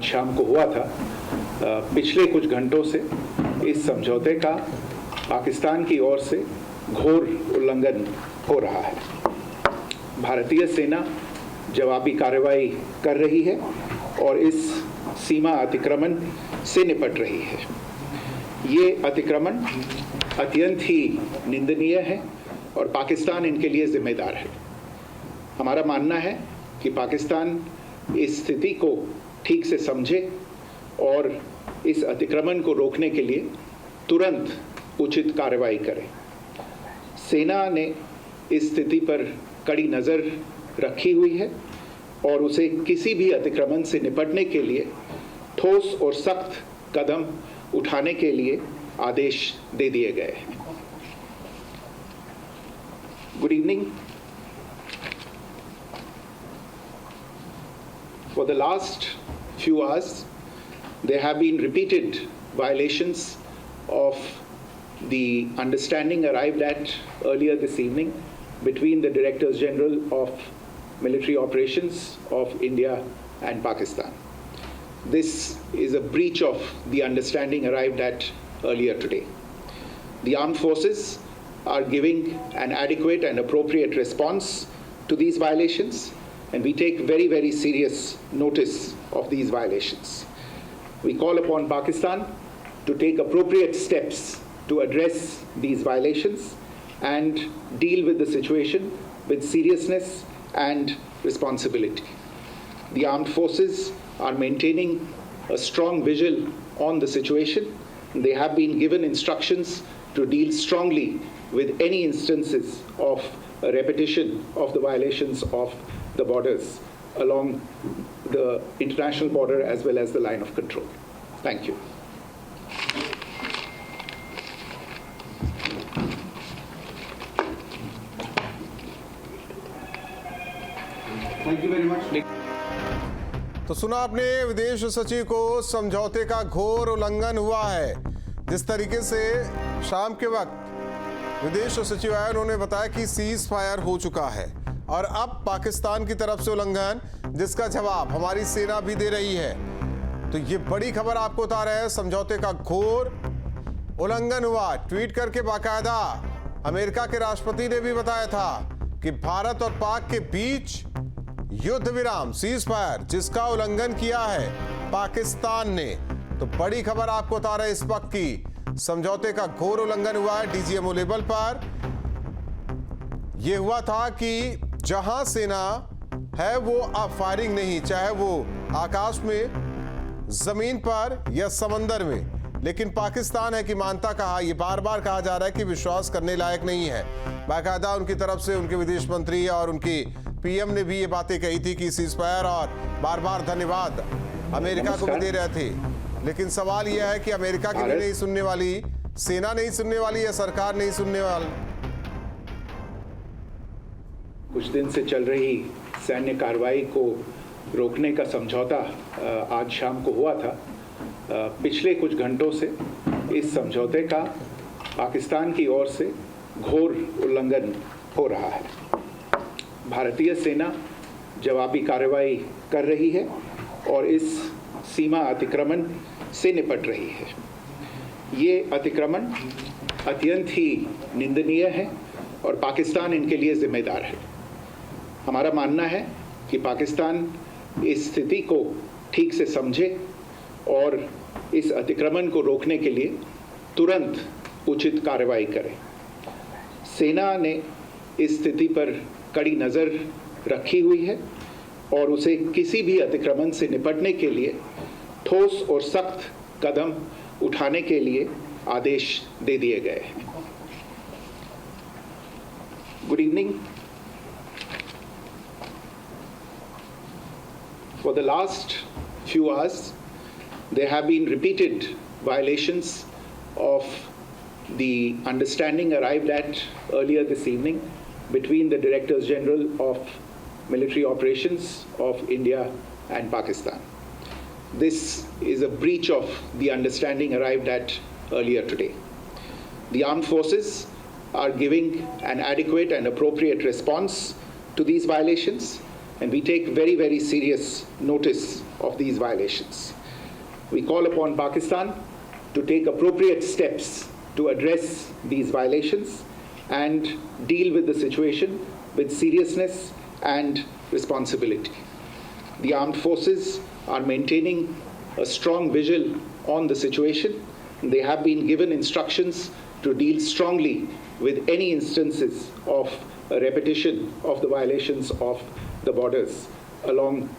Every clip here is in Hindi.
शाम को हुआ था। पिछले कुछ घंटों से इस समझौते का पाकिस्तान की ओर से घोर उल्लंघन हो रहा है। भारतीय सेना जवाबी कार्रवाई कर रही है और इस सीमा अतिक्रमण से निपट रही है। ये अतिक्रमण अत्यंत ही निंदनीय है और पाकिस्तान इनके लिए जिम्मेदार है। हमारा मानना है कि पाकिस्तान इस स्थिति को ठीक से समझे और इस अतिक्रमण को रोकने के लिए तुरंत उचित कार्रवाई करे। सेना ने इस स्थिति पर कड़ी नज़र रखी हुई है और उसे किसी भी अतिक्रमण से निपटने के लिए ठोस और सख्त कदम उठाने के लिए आदेश दे दिए गए हैं। Good evening. For the last few hours, there have been repeated violations of the understanding arrived at earlier this evening between the Directors General of Military Operations of India and Pakistan. This is a breach of the understanding arrived at earlier today. The armed forces are giving an adequate and appropriate response to these violations, and we take very, very serious notice of these violations. We call upon Pakistan to take appropriate steps to address these violations and deal with the situation with seriousness and responsibility. The armed forces are maintaining a strong vigil on the situation. They have been given instructions to deal strongly with any instances of a repetition of the violations of the borders along the international border as well as the line of control. Thank you. Thank you very much. तो सुना आपने विदेश सचिव को समझौते का घोर उल्लंघन हुआ है। जिस तरीके से शाम के वक्त विदेश सचिवालय उन्होंने बताया कि सीज फायर हो चुका है और अब पाकिस्तान की तरफ से उल्लंघन, जिसका जवाब हमारी सेना भी दे रही है। तो ये बड़ी खबर आपको बता रहे हैं, समझौते का घोर उल्लंघन हुआ। ट्वीट करके बाकायदा अमेरिका के राष्ट्रपति ने भी बताया था कि भारत और पाक के बीच युद्ध विराम सीज फायर जिसका उल्लंघन किया है पाकिस्तान ने। तो बड़ी खबर आपको बता रहे हैं इस वक्त की, समझौते का घोर उल्लंघन हुआ है डीजीएमओ लेवल पर। यह हुआ था कि जहां सेना है वो अब फायरिंग नहीं, चाहे वो आकाश में, जमीन पर या समंदर में, लेकिन पाकिस्तान है कि मानता कहा, ये बार बार कहा जा रहा है कि विश्वास करने लायक नहीं है। बाकायदा उनकी तरफ से उनके विदेश मंत्री और उनकी पीएम ने भी ये बातें कही थी कि सीज फायर, और बार बार धन्यवाद अमेरिका को भी दे रहे थे। लेकिन सवाल यह है कि अमेरिका की भी नहीं सुनने वाली, सेना नहीं सुनने वाली या सरकार नहीं सुनने वाली। कुछ दिन से चल रही सैन्य कार्रवाई को रोकने का समझौता आज शाम को हुआ था। पिछले कुछ घंटों से इस समझौते का पाकिस्तान की ओर से घोर उल्लंघन हो रहा है। भारतीय सेना जवाबी कार्रवाई कर रही है और इस सीमा अतिक्रमण से निपट रही है। ये अतिक्रमण अत्यंत ही निंदनीय है और पाकिस्तान इनके लिए जिम्मेदार है। हमारा मानना है कि पाकिस्तान इस स्थिति को ठीक से समझे और इस अतिक्रमण को रोकने के लिए तुरंत उचित कार्रवाई करे। सेना ने इस स्थिति पर कड़ी नज़र रखी हुई है और उसे किसी भी अतिक्रमण से निपटने के लिए ठोस और सख्त कदम उठाने के लिए आदेश दे दिए गए हैं। Good evening. For the last few hours, there have been repeated violations of the understanding arrived at earlier this evening between the Directors General of Military Operations of India and Pakistan. This is a breach of the understanding arrived at earlier today. The armed forces are giving an adequate and appropriate response to these violations, and we take very, very serious notice of these violations. We call upon Pakistan to take appropriate steps to address these violations and deal with the situation with seriousness and responsibility. The armed forces are maintaining a strong vigil on the situation. They have been given instructions to deal strongly with any instances of a repetition of the violations of the borders along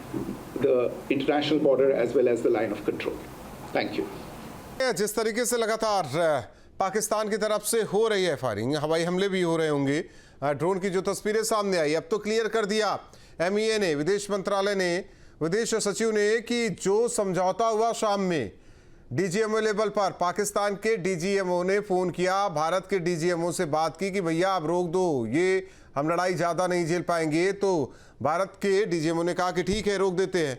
the international border as well as the line of control. Thank you. जिस तरीके से लगातार पाकिस्तान की तरफ से हो रही है फायरिंग, हवाई हमले भी हो रहे होंगे, ड्रोन की जो तस्वीरें सामने आई, अब तो क्लियर कर दिया MEA ने, विदेश मंत्रालय ने, विदेश सचिव ने कि जो समझौता हुआ शाम में DGMO लेवल पर, पाकिस्तान के DGMO ने फ़ोन किया, भारत के DGMO से बात की कि भैया आप रोक दो, ये हम लड़ाई ज़्यादा नहीं झेल पाएंगे। तो भारत के DGMO ने कहा कि ठीक है, रोक देते हैं।